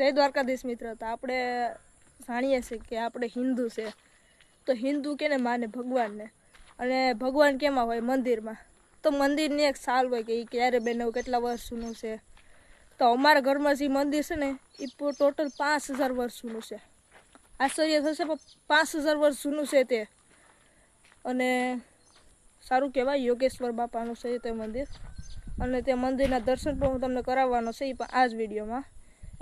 જય દ્વારકાધીશ મિત્ર. તો આપણે જાણીએ છીએ કે આપણે હિન્દુ છે, તો હિન્દુ કેને માને? ભગવાનને. અને ભગવાન કેમાં હોય? મંદિરમાં. તો મંદિરની એક સાલ હોય કે એ ક્યારે બન્યું, કેટલા વર્ષ જૂનું છે. તો અમારા ઘરમાં જે મંદિર છે ને એ ટોટલ 5000 વર્ષ જૂનું છે. આશ્ચર્ય થશે પણ 5000 વર્ષ જૂનું છે તે. અને સારું કહેવાય, યોગેશ્વર બાપાનું છે તે મંદિર. અને તે મંદિરના દર્શન પણ હું તમને કરાવવાનો છે એ પણ આ જ વિડીયોમાં.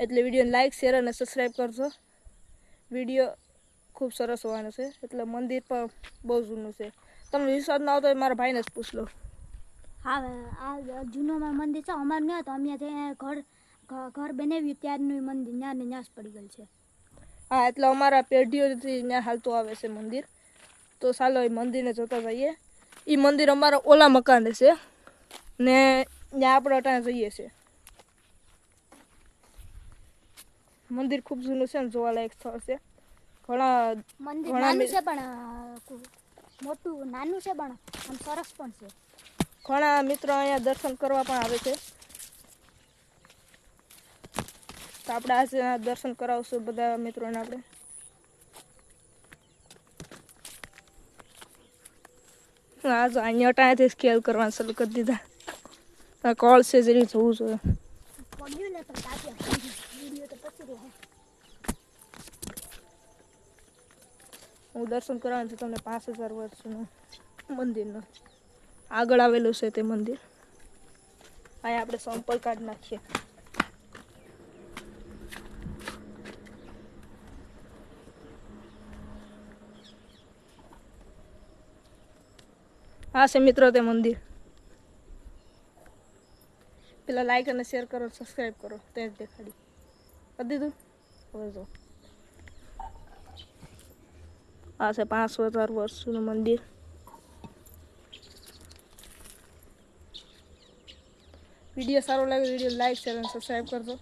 એટલે વિડીયોને લાઇક, શેર અને સબસ્ક્રાઈબ કરજો. વિડીયો ખૂબ સરસ હોવાનો છે. એટલે મંદિર પણ બહુ જૂનું છે. તમને વિશ્વાસ ના આવતો હોય મારા ભાઈને જ પૂછ લો. હા, આ જૂનોમાં મંદિર છે. અમારે નહીં તો અમે ત્યાં ઘર બનાવ્યું ત્યારનું મંદિર ત્યાં ને ત્યાં જ પડી ગયેલ છે. હા, એટલે અમારા પેઢીઓથી ત્યાં હાલતું આવે છે મંદિર. તો ચાલો એ મંદિરને જોતા જઈએ. એ મંદિર અમારા ઓલા મકાને છે ને ત્યાં આપણે અટાણે જઈએ છીએ. મંદિર ખૂબ જૂનું છે ને જોવાલાયક સ્થળ છે. મંદિર નાનું છે પણ મોટું નાનું છે પણ આમ સરસ પણ છે. ઘણા મિત્રો અહીંયા દર્શન કરવા પણ આવે છે. તો આપણે આજે દર્શન કરાવશું બધા મિત્રોને. આપણે હા, જો અહીંયા અટાણેથી સ્કેલ કરવાનું શરૂ કરી દીધા. કોલ છે જેની જોવું જોઈએ. હું દર્શન કરવાનું છું તમને 5000 વર્ષનું મંદિરનું. આગળ આવેલું છે તે મંદિર. અહીંયા આપણે સંપલ કાઢી નાખીએ. હા છે મિત્રો તે મંદિર. પેલા લાઈક અને શેર કરો, સબસ્ક્રાઈબ કરો. તે જ દેખાડી કરી દીધું. હવે જો આ છે 5000 વર્ષનું મંદિર. વિડીયો સારો લાગે વિડીયો લાઈક, શેર અને સબસ્ક્રાઈબ કરજો.